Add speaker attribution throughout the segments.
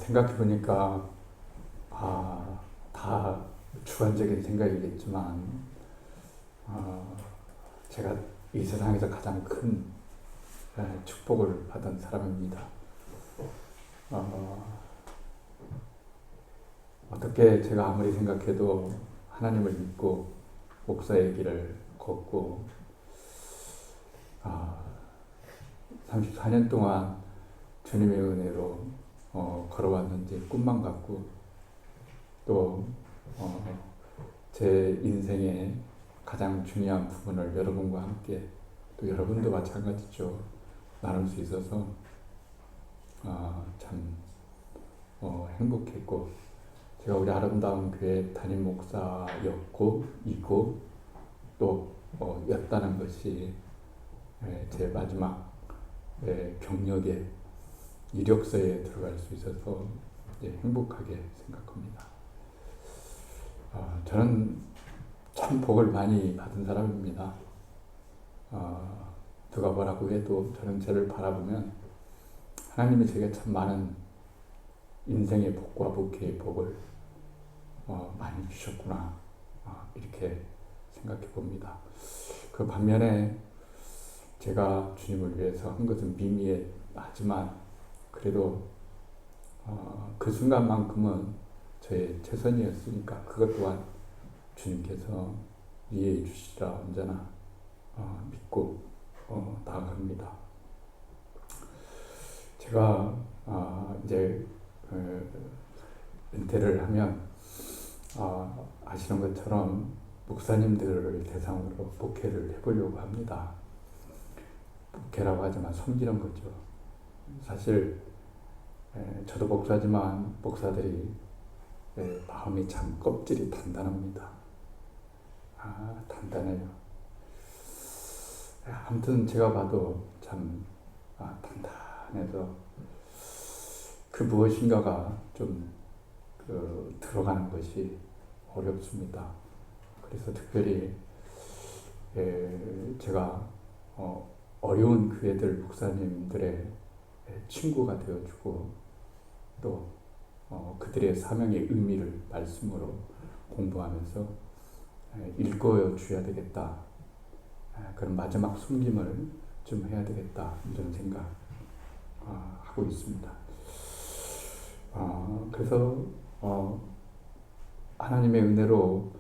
Speaker 1: 생각해 보니까 다 주관적인 생각이겠지만 제가 이 세상에서 가장 큰 축복을 받은 사람입니다. 어떻게 제가 아무리 생각해도 하나님을 믿고 목사의 길을 걷고 34년 동안 주님의 은혜로 걸어왔는지 꿈만 같고 또 제 인생의 가장 중요한 부분을 여러분과 함께 또 여러분도 마찬가지죠. 나눌 수 있어서 참 행복했고 제가 우리 아름다운 교회 담임 목사였고 있고 또 였다는 것이 제 마지막 경력의 이력서에 들어갈 수 있어서 행복하게 생각합니다. 저는 참 복을 많이 받은 사람입니다. 누가 뭐라고 해도 저는 저를 바라보면 하나님이 제게 참 많은 인생의 복과 복의 복을 많이 주셨구나 이렇게 생각해 봅니다. 그 반면에 제가 주님을 위해서 한 것은 미미하지만 그래도 그 순간만큼은 저의 최선이었으니까 그것 또한 주님께서 이해해 주시리라 언제나 믿고 나아갑니다. 제가 이제 은퇴를 하면 아시는 것처럼 목사님들을 대상으로 목회를 해보려고 합니다. 목회라고 하지만 섬기는 거죠. 사실 저도 목사지만 목사들이 마음이 참 껍질이 단단합니다. 단단해요. 아무튼 제가 봐도 참 단단해서 그 무엇인가가 좀 들어가는 것이 어렵습니다. 그래서 특별히 제가 어려운 교회들 목사님들의 친구가 되어주고 또 그들의 사명의 의미를 말씀으로 공부하면서 읽어줘야 되겠다. 그런 마지막 숨김을 좀 해야 되겠다. 이런 생각 하고 있습니다. 그래서 하나님의 은혜로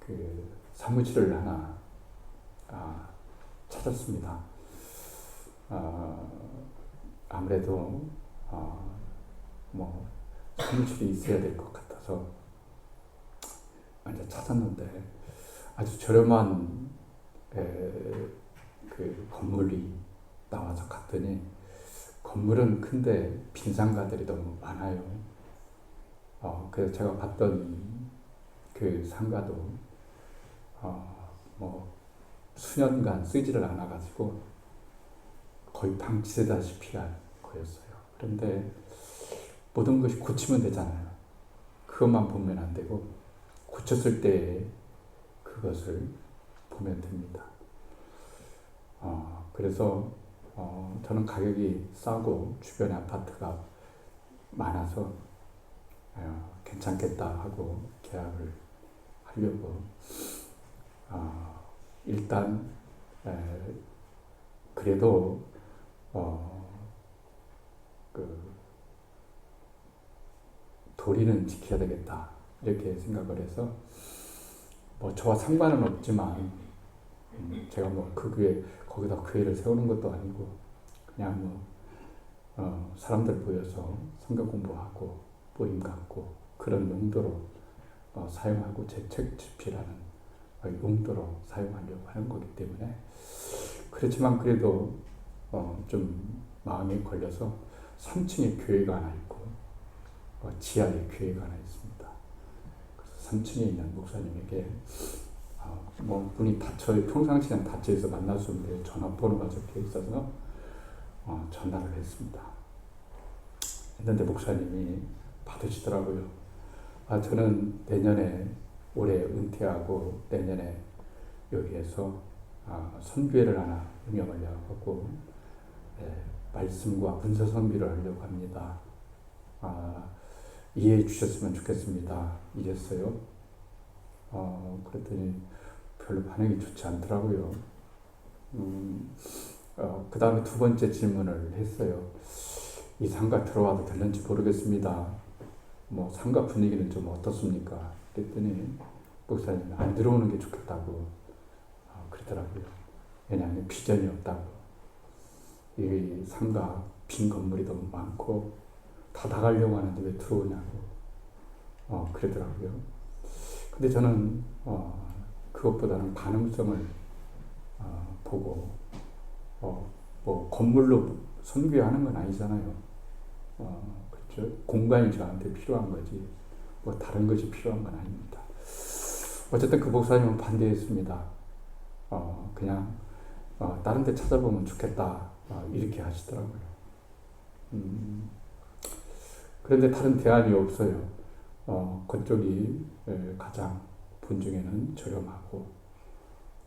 Speaker 1: 그 사무실을 하나 찾았습니다. 아무래도 사무실이 있어야 될 것 같아서 이제 찾았는데 아주 저렴한 그 건물이 나와서 갔더니 건물은 큰데 빈상가들이 너무 많아요. 그래서 제가 봤던 그 상가도 수년간 쓰지를 않아가지고 거의 방치되다시피 한 거였어요. 그런데 모든 것이 고치면 되잖아요. 그것만 보면 안 되고 고쳤을 때 그것을 보면 됩니다. 그래서 저는 가격이 싸고 주변에 아파트가 많아서 괜찮겠다 하고 계약을 하려고 일단 그래도 도리는 지켜야 되겠다 이렇게 생각을 해서 저와 상관은 없지만 제가 그 교회 거기다 교회를 세우는 것도 아니고 그냥 사람들 모여서 성경 공부하고 모임 갖고 그런 용도로 사용하고 제 책 집필하는 용도로 사용하려고 하는 거기 때문에 그렇지만 그래도 좀 마음이 걸려서 3층에 교회가 하나 있고 지하에 교회가 하나 있습니다. 그래서 3층에 있는 목사님에게 문이 평상시에는 닫혀있어 만날 수 없는데 전화번호가 적혀 있어서 전화를 했습니다. 했는데 목사님이 받으시더라고요. 저는 올해 은퇴하고 내년에 여기에서 선교회를 하나 운영하려고 하고 말씀과 문서 선교를 하려고 합니다. 이해해 주셨으면 좋겠습니다. 이랬어요. 그랬더니 별로 반응이 좋지 않더라고요. 그 다음에 두 번째 질문을 했어요. 이 상가 들어와도 될는지 모르겠습니다. 뭐 상가 분위기는 좀 어떻습니까? 그랬더니 목사님이 안 들어오는 게 좋겠다고 그러더라고요. 왜냐하면 비전이 없다고. 이 상가 빈 건물이 너무 많고 닫아가려고 하는데 왜 들어오냐고 그러더라고요. 근데 저는 그것보다는 가능성을 보고 뭐 건물로 선교하는 건 아니잖아요. 그렇죠? 공간이 저한테 필요한 거지 뭐 다른 것이 필요한 건 아닙니다. 어쨌든 그 목사님은 반대했습니다. 그냥 다른 데 찾아보면 좋겠다 이렇게 하시더라고요. 그런데 다른 대안이 없어요. 그쪽이 가장 본중에는 저렴하고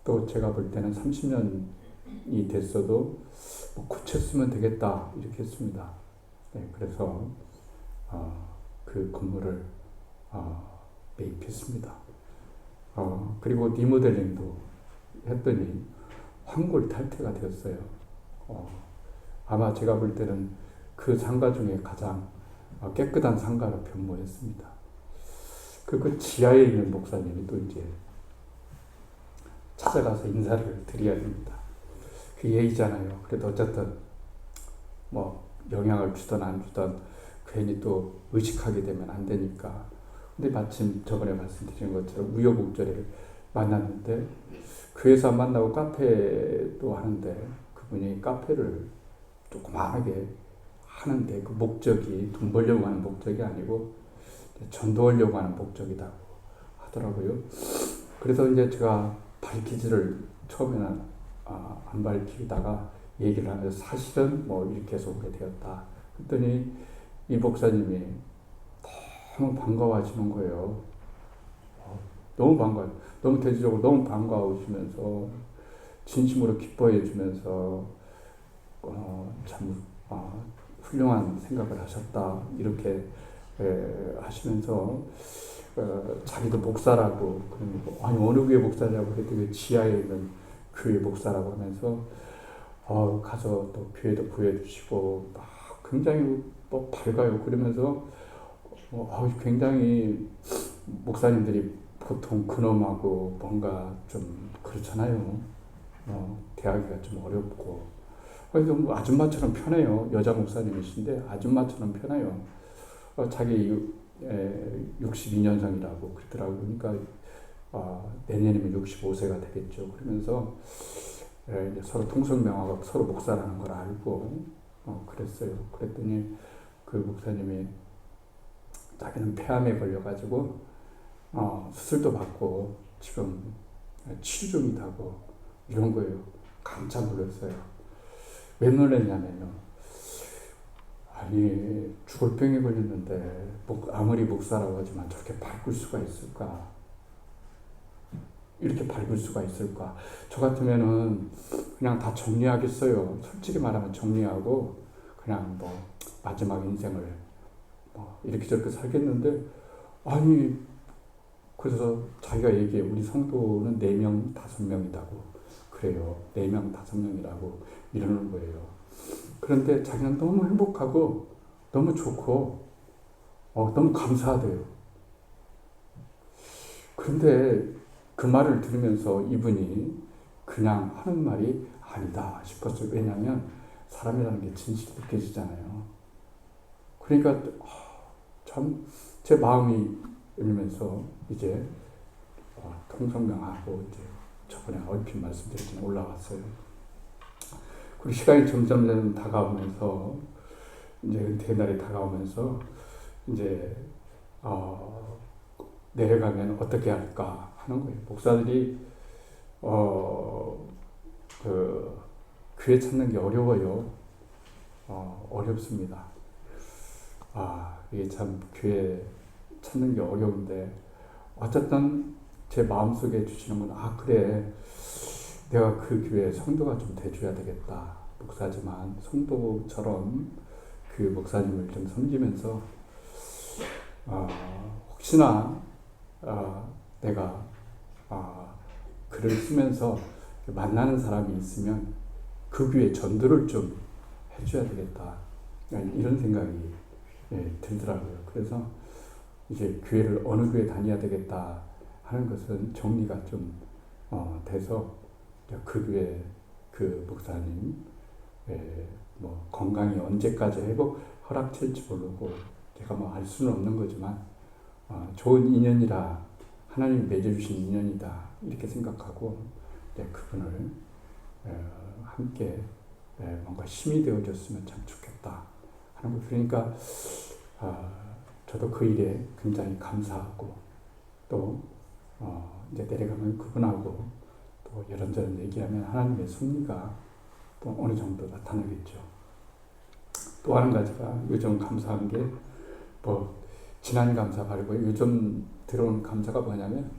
Speaker 1: 또 제가 볼 때는 30년이 됐어도 뭐 고쳤으면 되겠다 이렇게 했습니다. 그래서 그 건물을 매입했습니다. 그리고 리모델링도 했더니 환골탈태가 되었어요. 아마 제가 볼 때는 그 상가 중에 가장 깨끗한 상가로 변모했습니다. 그 지하에 있는 목사님이 또 이제 찾아가서 인사를 드려야 됩니다. 그 예의잖아요. 그래도 어쨌든 뭐 영향을 주든 안 주든 괜히 또 의식하게 되면 안 되니까. 근데 마침 저번에 말씀드린 것처럼 우여곡절에 만났는데 교회에서 만나고 카페도 하는데 그분이 카페를 조그마하게 하는데 그 목적이 돈 벌려고 하는 목적이 아니고 전도하려고 하는 목적이라고 하더라고요. 그래서 이제 제가 밝히지를 처음에는 안 밝히다가 얘기를 하면서 사실은 뭐 이렇게 해서 오게 되었다. 그랬더니 이 목사님이 너무 반가워하시는 거예요. 너무 반가워요. 너무 대지적으로 너무 반가워하시면서 진심으로 기뻐해 주면서 참 훌륭한 생각을 하셨다 이렇게 하시면서 자기도 목사라고 그러고 아니 어느 교회 목사냐고 그랬더니 지하에 있는 교회 목사라고 하면서 가서 또 교회도 보여주시고 막 굉장히 또 밝아요. 그러면서 굉장히 목사님들이 보통 근엄하고 뭔가 좀 그렇잖아요. 대하기가 좀 어렵고 그래서 뭐 아줌마처럼 편해요. 여자 목사님이신데 아줌마처럼 편해요. 자기 62년생이라고 그러더라고요. 그러니까 내년이면 65세가 되겠죠. 그러면서 이제 서로 통성명하고 서로 목사라는 걸 알고 그랬어요. 그랬더니 그 목사님이 자기는 폐암에 걸려가지고 수술도 받고 지금 치료 중이라고 이런 거예요. 깜짝 놀랐어요. 왜 놀랐냐면요. 아니 죽을 병에 걸렸는데 아무리 목사라고 하지만 저렇게 밝을 수가 있을까? 이렇게 밝을 수가 있을까? 저 같으면은 그냥 다 정리하겠어요. 솔직히 말하면 정리하고 그냥 뭐 마지막 인생을 뭐 이렇게 저렇게 살겠는데 아니 그래서 자기가 얘기해 우리 성도는 4명 5명이라고 그래요. 4명 5명이라고 이러는 거예요. 그런데 자기는 너무 행복하고 너무 좋고 너무 감사하대요. 그런데 그 말을 들으면서 이분이 그냥 하는 말이 아니다 싶었어요. 왜냐하면 사람이라는 게 진실이 느껴지잖아요. 그러니까 참 제 마음이 열리면서 이제 통성명하고 이제 저번에 얼핏 말씀드렸지만 올라왔어요. 그리고 시간이 점점 다가오면서 이제 은퇴 날이 다가오면서 이제 내려가면 어떻게 할까 하는 거예요. 목사들이 그 교회 찾는 게 어려워요. 어렵습니다. 이게 참 교회 찾는 게 어려운데 어쨌든 제 마음속에 주시는 건 그래 내가 그 교회 성도가 좀 돼줘야 되겠다. 목사지만 성도처럼 그 목사님을 좀 섬기면서 혹시나 내가 글을 쓰면서 만나는 사람이 있으면 그 교회 전도를 좀 해줘야 되겠다. 이런 생각이 들더라고요. 그래서 이제 교회를 어느 교회 다녀야 되겠다 하는 것은 정리가 좀 돼서 그 교회 그 목사님 뭐 건강이 언제까지 허락될지 모르고 제가 뭐 알 수는 없는 거지만 좋은 인연이라 하나님이 맺어주신 인연이다 이렇게 생각하고 그분을 함께 뭔가 힘이 되어줬으면 참 좋겠다 하는 거. 그러니까 저도 그 일에 굉장히 감사하고 또 이제 내려가면 그분하고 또 이런저런 얘기하면 하나님의 섭리가 또 어느 정도 나타나겠죠. 또 한 가지가 요즘 감사한 게 지난 감사 말고 요즘 들어온 감사가 뭐냐면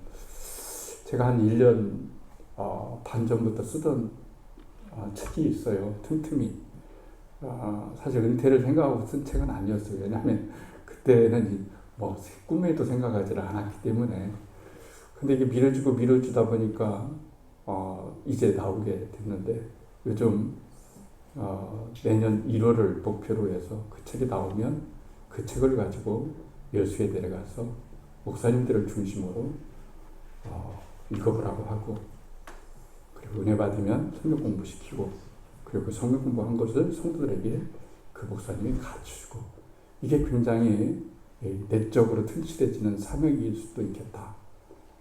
Speaker 1: 제가 한 1년 반 전부터 쓰던 책이 있어요. 틈틈이. 사실 은퇴를 생각하고 쓴 책은 아니었어요. 왜냐하면 그때는 뭐 꿈에도 생각하지를 않았기 때문에. 근데 이게 밀어주다 보니까 이제 나오게 됐는데 요즘 내년 1월을 목표로 해서 그 책이 나오면 그 책을 가지고 여수에 내려가서 목사님들을 중심으로 읽어보라고 하고 그리고 은혜 받으면 성경 공부시키고 그리고 그 성경 공부한 것을 성도들에게 그 목사님이 가르쳐주고 이게 굉장히 내적으로 튼실해지는 사명일 수도 있겠다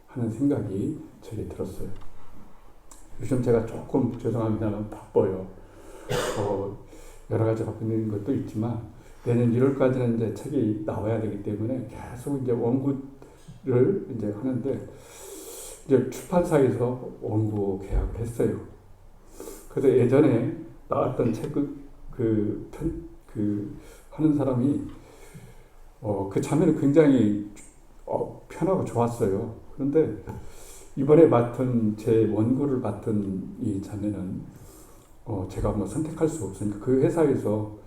Speaker 1: 하는 생각이 저에게 들었어요. 요즘 제가 조금 죄송합니다만 바빠요. 여러 가지 바쁜 것도 있지만 내년 1월까지는 이제 책이 나와야 되기 때문에 계속 이제 원고를 이제 하는데 이제 출판사에서 원고 계약을 했어요. 그래서 예전에 나왔던 책을 하는 사람이 그 자매는 굉장히 편하고 좋았어요. 그런데 이번에 제 원고를 맡은 이 자매는 제가 뭐 선택할 수 없으니까 그 회사에서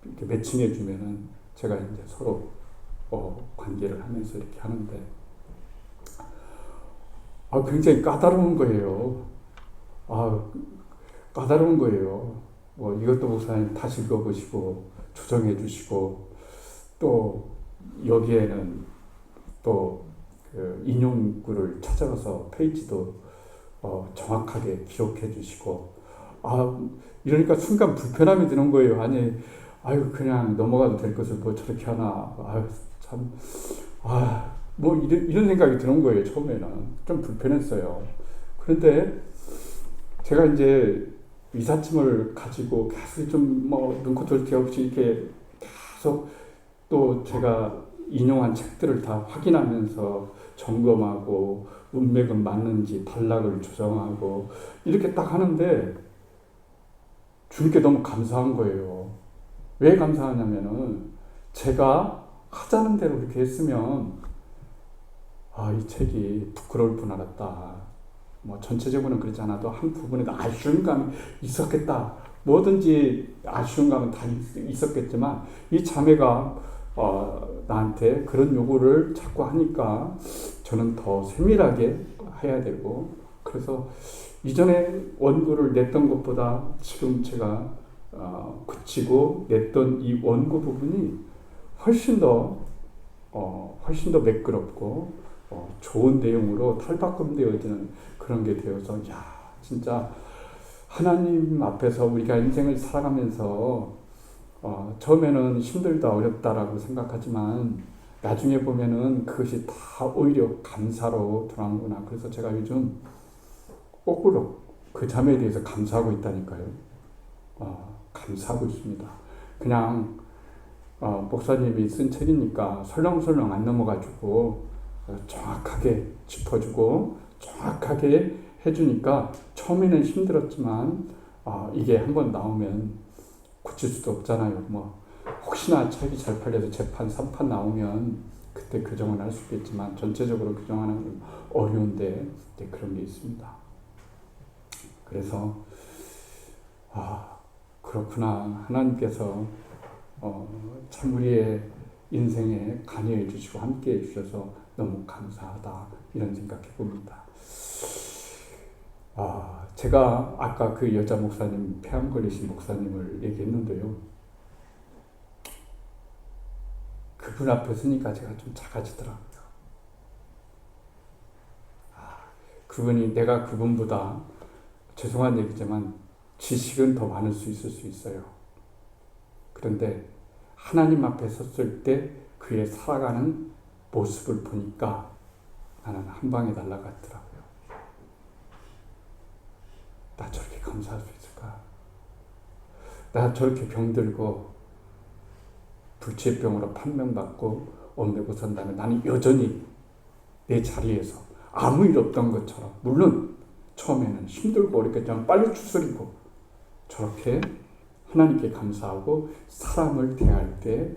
Speaker 1: 이렇게 매칭해 주면은 제가 이제 서로 관계를 하면서 이렇게 하는데 굉장히 까다로운 거예요. 까다로운 거예요. 이것도 목사님 다시 읽어보시고 조정해 주시고 또 여기에는 또 그 인용구를 찾아가서 페이지도 정확하게 기록해 주시고 이러니까 순간 불편함이 드는 거예요. 그냥 넘어가도 될 것을 뭐 저렇게 하나. 뭐 이런 생각이 드는 거예요. 처음에는 좀 불편했어요. 그런데 제가 이제 이삿짐을 가지고 계속 좀 눈코 돌 데 없이 이렇게 계속 또 제가 인용한 책들을 다 확인하면서 점검하고 문맥은 맞는지 단락을 조정하고 이렇게 딱 하는데 주님께 너무 감사한 거예요. 왜 감사하냐면은 제가 하자는 대로 이렇게 했으면 이 책이 부끄러울 뿐 알았다. 뭐 전체적으로는 그렇지 않아도 한 부분에 아쉬운 감이 있었겠다. 뭐든지 아쉬운 감은 다 있었겠지만 이 자매가 나한테 그런 요구를 자꾸 하니까 저는 더 세밀하게 해야 되고 그래서 이전에 원고를 냈던 것보다 지금 제가 굳히고 냈던 이 원고 부분이 훨씬 더 매끄럽고 좋은 내용으로 탈바꿈되어지는 그런 게 되어서 진짜 하나님 앞에서 우리가 인생을 살아가면서 처음에는 힘들다 어렵다라고 생각하지만 나중에 보면은 그것이 다 오히려 감사로 돌아오는구나. 그래서 제가 요즘 거꾸로 그 자매에 대해서 감사하고 있다니까요. 감사하고 있습니다. 그냥 목사님이 쓴 책이니까 설렁설렁 안 넘어가지고 정확하게 짚어주고 정확하게 해주니까 처음에는 힘들었지만 이게 한번 나오면 고칠 수도 없잖아요. 혹시나 책이 잘 팔려서 재판 3판 나오면 그때 교정은 할 수 있겠지만 전체적으로 교정하는 건 어려운데 그런 게 있습니다. 그래서 그렇구나. 하나님께서 참 우리의 인생에 관여해 주시고 함께 해주셔서 너무 감사하다 이런 생각해 봅니다. 제가 아까 그 여자 목사님, 폐암 걸리신 목사님을 얘기했는데요. 그분 앞에 서니까 제가 좀 작아지더라고요. 그분이 내가 그분보다 죄송한 얘기지만 지식은 더 많을 수 있을 수 있어요. 그런데 하나님 앞에 섰을 때 그의 살아가는 모습을 보니까 나는 한 방에 날아갔더라고요. 나 저렇게 감사할 수 있을까? 나 저렇게 병들고 불치병으로 판명받고 옮매고 산다면 나는 여전히 내 자리에서 아무 일 없던 것처럼, 물론 처음에는 힘들고 어렵겠지만 빨리 추스리고 저렇게 하나님께 감사하고 사람을 대할 때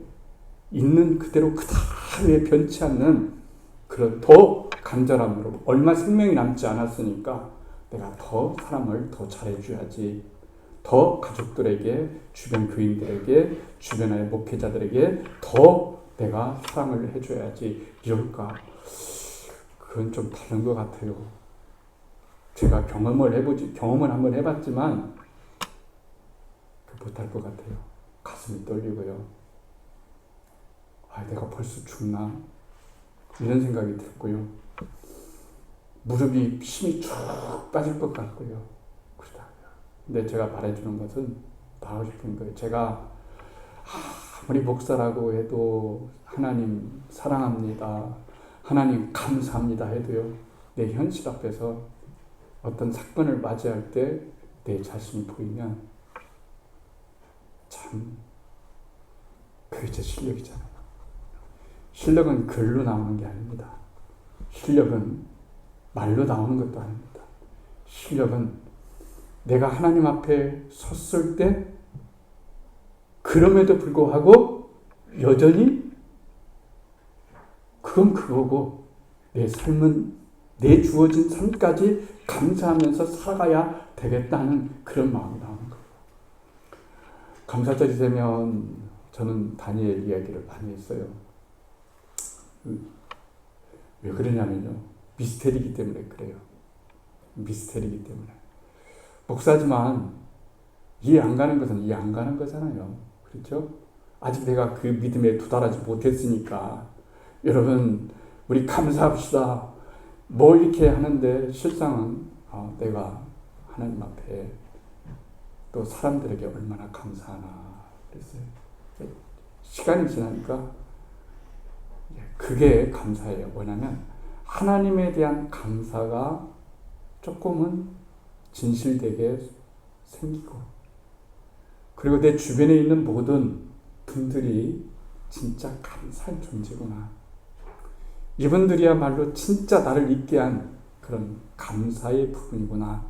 Speaker 1: 있는 그대로 그다음에 변치 않는 그런 더 간절함으로, 얼마 생명이 남지 않았으니까 내가 더 사람을 더 잘해줘야지, 더 가족들에게, 주변 교인들에게, 주변의 목회자들에게 더 내가 사랑을 해줘야지 이럴까. 그건 좀 다른 것 같아요. 제가 경험을 한번 해봤지만 못할 것 같아요. 가슴이 떨리고요. 내가 벌써 죽나? 이런 생각이 들고요. 무릎이 힘이 쭉 빠질 것 같고요. 근데 제가 말해주는 것은, 하고 싶은 거예요. 제가 아무리 목사라고 해도 하나님 사랑합니다, 하나님 감사합니다 해도요, 내 현실 앞에서 어떤 사건을 맞이할 때 내 자신이 보이면 참 그게 제 실력이잖아요. 실력은 글로 나오는 게 아닙니다. 실력은 말로 나오는 것도 아닙니다. 실력은 내가 하나님 앞에 섰을 때 그럼에도 불구하고 여전히 그건 그거고, 내 삶은 내 주어진 삶까지 감사하면서 살아가야 되겠다는 그런 마음이 나오는 거예요. 감사절이 되면 저는 다니엘 이야기를 많이 했어요. 왜 그러냐면요, 미스테리이기 때문에 그래요. 미스테리이기 때문에. 목사지만 이해 안 가는 것은 이해 안 가는 거잖아요. 그렇죠? 아직 내가 그 믿음에 도달하지 못했으니까. 여러분, 우리 감사합시다. 뭐 이렇게 하는데 실상은 내가 하나님 앞에 또 사람들에게 얼마나 감사하나 그랬어요. 시간이 지나니까 그게 감사예요. 뭐냐면 하나님에 대한 감사가 조금은 진실되게 생기고, 그리고 내 주변에 있는 모든 분들이 진짜 감사할 존재구나. 이분들이야말로 진짜 나를 있게 한 그런 감사의 부분이구나.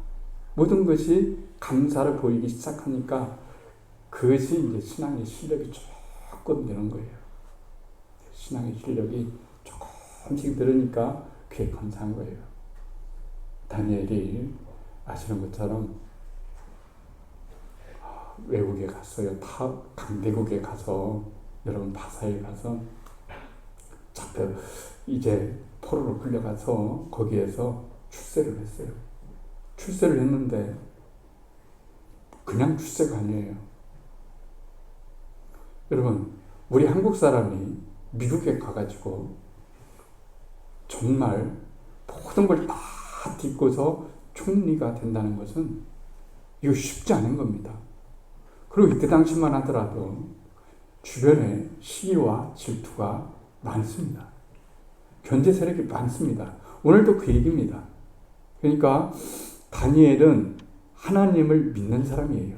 Speaker 1: 모든 것이 감사를 보이기 시작하니까 그것이 이제 신앙의 실력이 조금 느는 거예요. 신앙의 실력이 조금씩 늘으니까 그게 감사한 거예요. 다니엘이 아시는 것처럼 외국에 갔어요. 강대국에 가서, 여러분 바사에 가서 잡혀 이제 포로로 끌려가서 거기에서 출세를 했어요. 출세를 했는데 그냥 출세가 아니에요. 여러분, 우리 한국 사람이 미국에 가가지고 정말 모든 걸 다 딛고서 총리가 된다는 것은 이거 쉽지 않은 겁니다. 그리고 이때 당시만 하더라도 주변에 시기와 질투가 많습니다. 견제 세력이 많습니다. 오늘도 그 얘기입니다. 그러니까 다니엘은 하나님을 믿는 사람이에요.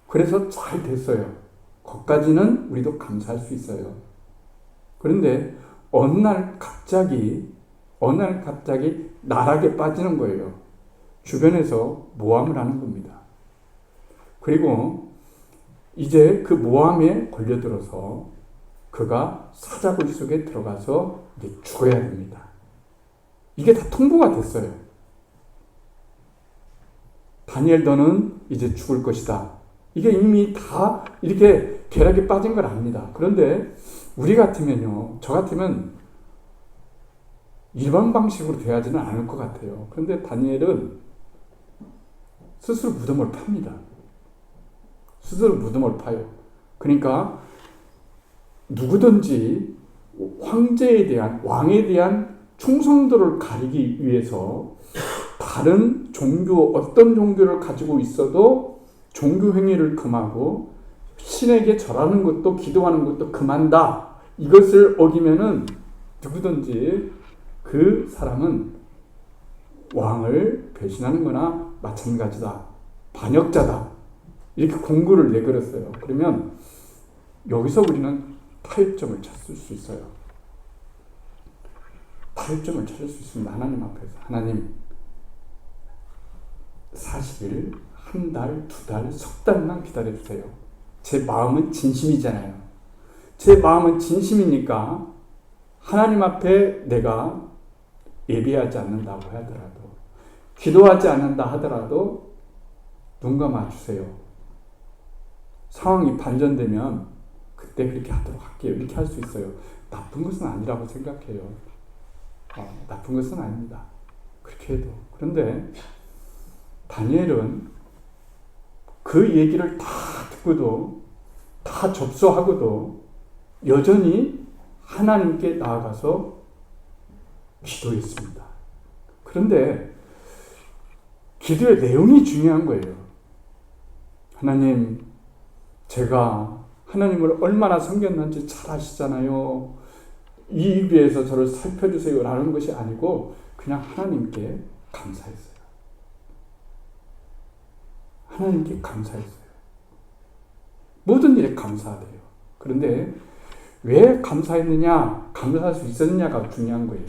Speaker 1: 그래서 잘 됐어요. 거기까지는 우리도 감사할 수 있어요. 그런데 어느 날 갑자기 나락에 빠지는 거예요. 주변에서 모함을 하는 겁니다. 그리고 이제 그 모함에 걸려들어서 그가 사자굴 속에 들어가서 이제 죽어야 됩니다. 이게 다 통보가 됐어요. 다니엘, 너는 이제 죽을 것이다. 이게 이미 다 이렇게 계략에 빠진 걸 압니다. 그런데 우리 같으면요, 저 같으면 일반 방식으로 대하지는 않을 것 같아요. 그런데 다니엘은 스스로 무덤을 팝니다. 스스로 무덤을 파요. 그러니까 누구든지 황제에 대한, 왕에 대한 충성도를 가리기 위해서 다른 종교, 어떤 종교를 가지고 있어도 종교 행위를 금하고 신에게 절하는 것도 기도하는 것도 금한다. 이것을 어기면은 누구든지 그 사람은 왕을 배신하는 거나 마찬가지다. 반역자다. 이렇게 공고를 내걸었어요. 그러면 여기서 우리는 타협점을 찾을 수 있어요. 타협점을 찾을 수 있습니다. 하나님 앞에서. 하나님, 40일, 한 달, 두 달, 석 달만 기다려주세요. 제 마음은 진심이잖아요. 제 마음은 진심이니까 하나님 앞에 내가 예배하지 않는다고 하더라도, 기도하지 않는다 하더라도 눈 감아주세요. 상황이 반전되면 그때 그렇게 하도록 할게요. 이렇게 할 수 있어요. 나쁜 것은 아니라고 생각해요. 나쁜 것은 아닙니다. 그렇게 해도. 그런데 다니엘은 그 얘기를 다 듣고도, 다 접수하고도 여전히 하나님께 나아가서 기도했습니다. 그런데 기도의 내용이 중요한 거예요. 하나님, 제가 하나님을 얼마나 섬겼는지 잘 아시잖아요. 이 위에서 저를 살펴주세요 라는 것이 아니고 그냥 하나님께 감사했어요. 하나님께 감사했어요. 모든 일에 감사하대요. 그런데 왜 감사했느냐, 감사할 수 있었느냐가 중요한 거예요.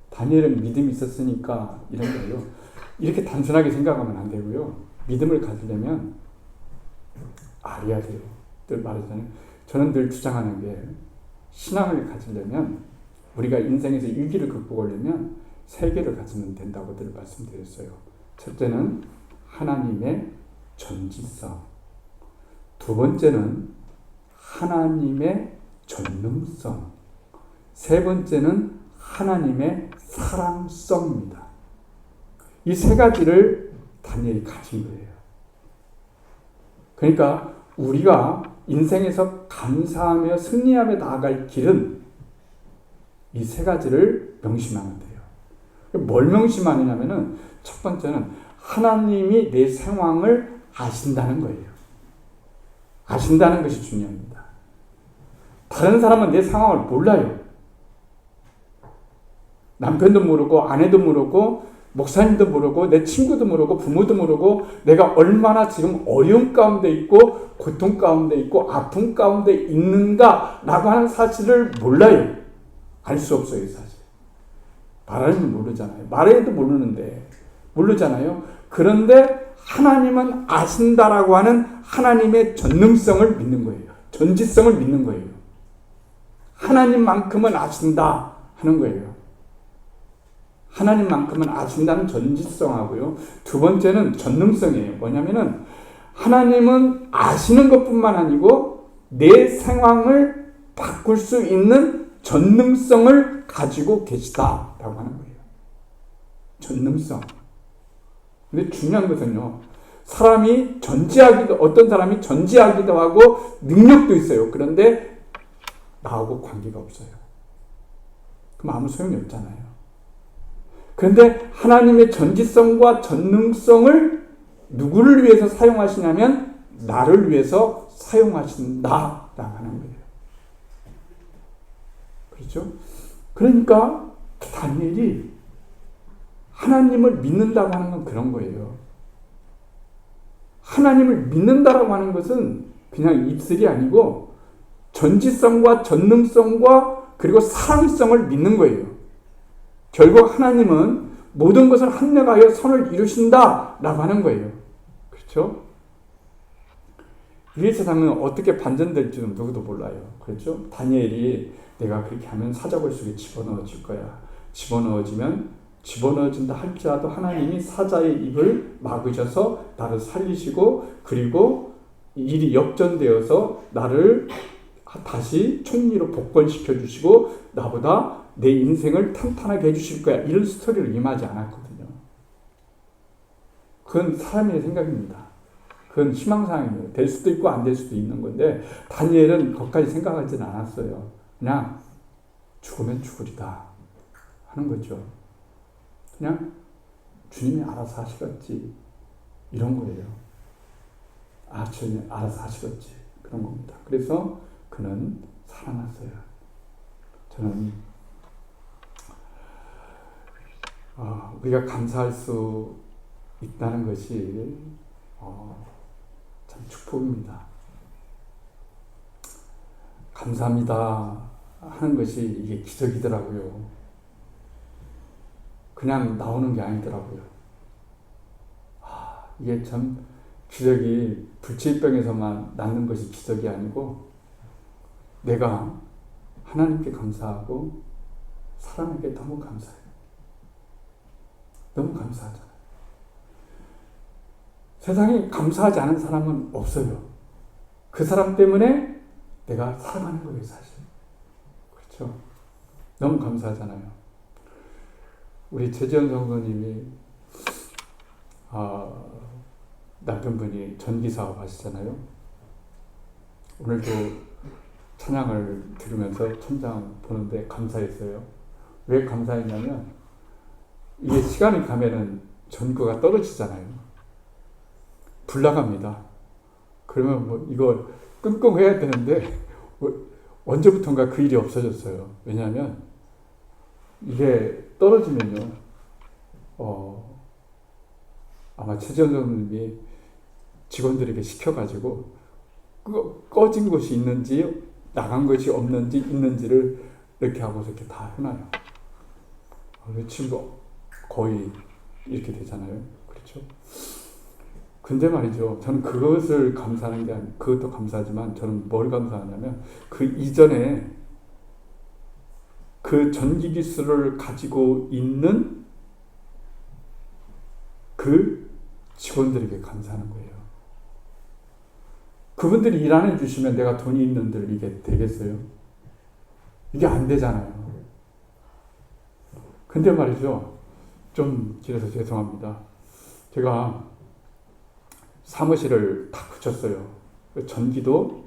Speaker 1: 다니엘은 믿음이 있었으니까 이런 거예요. 이렇게 단순하게 생각하면 안 되고요. 믿음을 가지려면 알아야 돼요. 늘 말하잖아요. 저는 늘 주장하는 게, 신앙을 가지려면, 우리가 인생에서 위기를 극복하려면 세 개를 가지면 된다고 늘 말씀드렸어요. 첫째는 하나님의 전지성, 두 번째는 하나님의 전능성, 세 번째는 하나님의 사랑성입니다. 이 세 가지를 다니엘이 가진 거예요. 그러니까 우리가 인생에서 감사하며 승리하며 나아갈 길은 이 세 가지를 명심하면 돼요. 뭘 명심하느냐면은, 첫 번째는 하나님이 내 상황을 아신다는 거예요. 아신다는 것이 중요합니다. 다른 사람은 내 상황을 몰라요. 남편도 모르고, 아내도 모르고, 목사님도 모르고, 내 친구도 모르고, 부모도 모르고, 내가 얼마나 지금 어려움 가운데 있고, 고통 가운데 있고, 아픔 가운데 있는가라고 하는 사실을 몰라요. 알 수 없어요, 사실. 말하면 모르잖아요. 말해도 모르는데, 모르잖아요. 그런데 하나님은 아신다라고 하는 하나님의 전능성을 믿는 거예요. 전지성을 믿는 거예요. 하나님만큼은 아신다 하는 거예요. 하나님만큼은 아신다는 전지성하고요. 두 번째는 전능성이에요. 뭐냐면은, 하나님은 아시는 것뿐만 아니고 내 상황을 바꿀 수 있는 전능성을 가지고 계시다라고 하는 거예요. 전능성. 근데 중요한 것은요, 사람이 전지하기도, 어떤 사람이 전지하기도 하고 능력도 있어요. 그런데 나하고 관계가 없어요. 그럼 아무 소용이 없잖아요. 그런데 하나님의 전지성과 전능성을 누구를 위해서 사용하시냐면 나를 위해서 사용하신다라고 하는 거예요. 그렇죠? 그러니까 다니엘이 하나님을 믿는다고 하는 건 그런 거예요. 하나님을 믿는다라고 하는 것은 그냥 입술이 아니고 전지성과 전능성과 그리고 사랑성을 믿는 거예요. 결국 하나님은 모든 것을 합력하여 선을 이루신다라고 하는 거예요. 그렇죠? 이 세상은 어떻게 반전될지는 누구도 몰라요. 그렇죠? 다니엘이 내가 그렇게 하면 사자굴 속에 집어넣어질 거야. 집어넣어진다 할지라도 하나님이 사자의 입을 막으셔서 나를 살리시고, 그리고 일이 역전되어서 나를 다시 총리로 복권시켜 주시고 나보다 내 인생을 탄탄하게 해주실 거야. 이런 스토리를 임하지 않았거든요. 그건 사람의 생각입니다. 그건 희망사항이에요. 될 수도 있고 안 될 수도 있는 건데 다니엘은 거기까지 생각하지는 않았어요. 그냥 죽으면 죽으리다 하는 거죠. 그냥 주님이 알아서 하시겠지 이런 거예요. 주님이 알아서 하시겠지 그런 겁니다. 그래서 그는 살아났어요. 저는 우리가 감사할 수 있다는 것이 참 축복입니다. 감사합니다 하는 것이 이게 기적이더라고요. 그냥 나오는 게 아니더라고요. 이게 참 기적이 불치병에서만 낫는 것이 기적이 아니고 내가 하나님께 감사하고 사람에게 너무 감사해요. 너무 감사하잖아요. 세상에 감사하지 않은 사람은 없어요. 그 사람 때문에 내가 살아가는 거예요, 사실. 그렇죠? 너무 감사하잖아요. 우리 최지연 성도님이 남편분이 전기사업 하시잖아요. 오늘도 찬양을 들으면서 천장 보는데 감사했어요. 왜 감사했냐면 이게 시간이 가면은 전구가 떨어지잖아요. 불 나갑니다. 그러면 뭐 이걸 끙끙 해야 되는데 언제부턴가 그 일이 없어졌어요. 왜냐하면 이게 떨어지면요, 아마 최전선님이 직원들에게 시켜가지고 꺼진 것이 있는지 나간 것이 없는지 있는지를 이렇게 하고서 이렇게 다 해놔요. 지금 거의 이렇게 되잖아요. 그렇죠? 근데 말이죠. 저는 그것을 감사하는 게 아니고, 그것도 감사하지만 저는 뭘 감사하냐면 그 이전에 그 전기 기술을 가지고 있는 그 직원들에게 감사하는 거예요. 그분들이 일 안 해주시면 내가 돈이 있는들 이게 되겠어요? 이게 안 되잖아요. 근데 말이죠. 좀 길어서 죄송합니다. 제가 사무실을 다 붙였어요. 전기도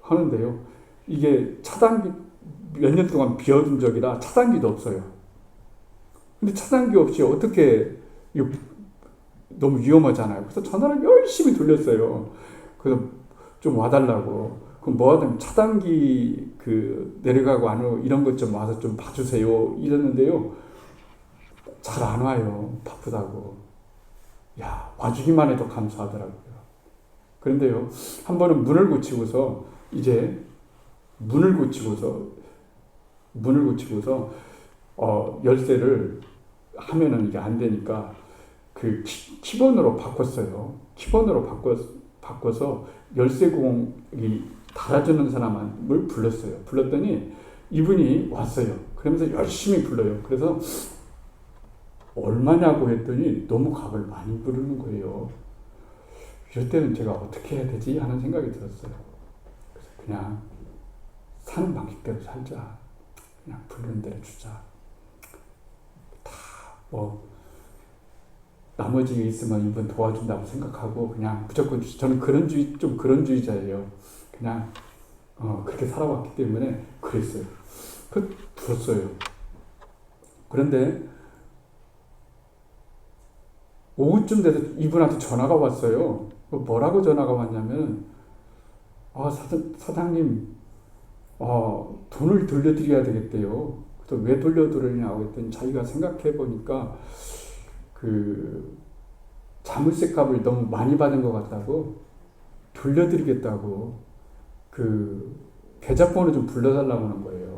Speaker 1: 하는데요. 이게 차단기 몇 년 동안 비워둔 적이라 차단기도 없어요. 근데 차단기 없이 어떻게, 이거 너무 위험하잖아요. 그래서 전화를 열심히 돌렸어요. 그래서 좀 와달라고. 그럼 뭐 하든 차단기 내려가고 안 오고 이런 것 좀 와서 좀 봐주세요. 이러는데요. 잘 안 와요. 바쁘다고. 와주기만 해도 감사하더라고요. 그런데요, 한 번은 문을 고치고서 열쇠를 하면은 이게 안 되니까 그 키번으로 바꿨어요. 키번으로 바꿔서 열쇠공이 달아주는 사람을 불렀어요. 불렀더니 이분이 왔어요. 그러면서 열심히 불러요. 그래서 얼마냐고 했더니 너무 값을 많이 부르는 거예요. 이럴 때는 제가 어떻게 해야 되지 하는 생각이 들었어요. 그래서 그냥 사는 방식대로 살자. 그냥 부르는 대로 주자. 다 나머지 있으면 이분 도와준다고 생각하고 그냥 무조건 주자. 저는 그런 주의자예요. 그냥 그렇게 살아왔기 때문에 그랬어요. 들었어요. 그런데 오후쯤 돼서 이분한테 전화가 왔어요. 뭐라고 전화가 왔냐면, 사장님, 돈을 돌려드려야 되겠대요. 그래서 왜 돌려드리냐고 했더니 자기가 생각해 보니까 자물쇠 값을 너무 많이 받은 것 같다고 돌려드리겠다고 계좌번호 좀 불러달라고 하는 거예요.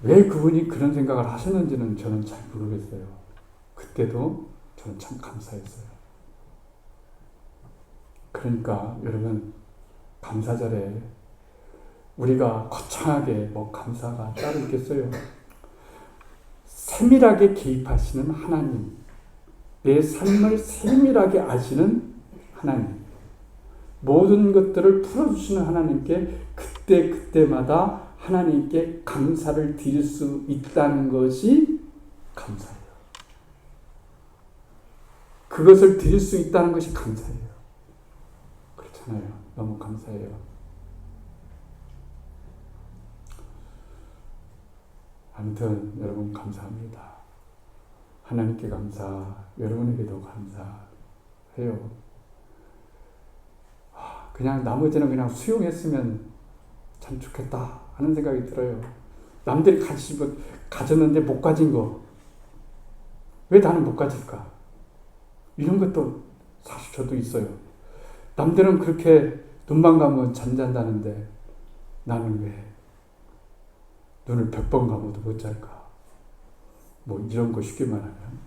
Speaker 1: 왜 그분이 그런 생각을 하셨는지는 저는 잘 모르겠어요. 그때도 저는 참 감사했어요. 그러니까 여러분, 감사절에 우리가 거창하게 감사가 따로 있겠어요. 세밀하게 개입하시는 하나님, 내 삶을 세밀하게 아시는 하나님, 모든 것들을 풀어주시는 하나님께 그때마다 하나님께 감사를 드릴 수 있다는 것이 감사예요. 그것을 드릴 수 있다는 것이 감사예요. 그렇잖아요. 너무 감사해요. 아무튼 여러분 감사합니다. 하나님께 감사, 여러분에게도 감사해요. 그냥 나머지는 그냥 수용했으면 참 좋겠다 하는 생각이 들어요. 남들이 가졌는데 못 가진 거, 왜 나는 못 가질까? 이런 것도 사실 저도 있어요. 남들은 그렇게 눈만 감으면 잠잔다는데 나는 왜 눈을 100번 감아도 못 잘까? 뭐 이런 거 쉽게 말하면.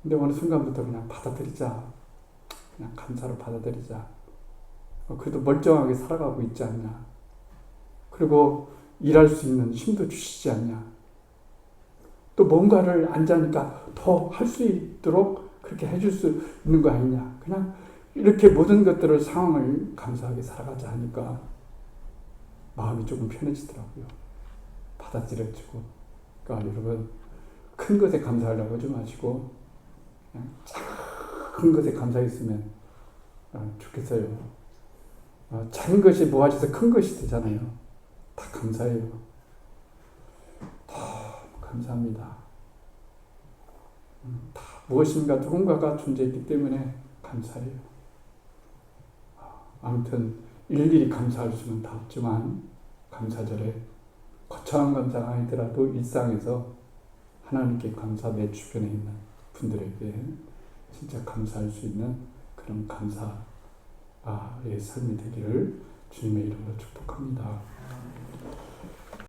Speaker 1: 근데 어느 순간부터 그냥 받아들이자. 그냥 감사로 받아들이자. 그래도 멀쩡하게 살아가고 있지 않냐. 그리고 일할 수 있는 힘도 주시지 않냐. 또 뭔가를 안 자니까 더 할 수 있도록 그렇게 해줄 수 있는 거 아니냐. 그냥 이렇게 모든 것들을 상황을 감사하게 살아가자 하니까 마음이 조금 편해지더라고요. 받아들여지고. 그러니까 여러분 큰 것에 감사하려고 하지 마시고 그냥 작은 것에 감사했으면 좋겠어요. 작은 것이 모아져서 큰 것이 되잖아요. 다 감사해요. 감사합니다. 다 무엇인가 누군가가 존재했기 때문에 감사해요. 아무튼 일일이 감사할 수는 다 없지만 감사절에 거창한 감사가 아니더라도 일상에서 하나님께 감사, 내 주변에 있는 분들에게 진짜 감사할 수 있는 그런 감사의 삶이 되기를 주님의 이름으로 축복합니다.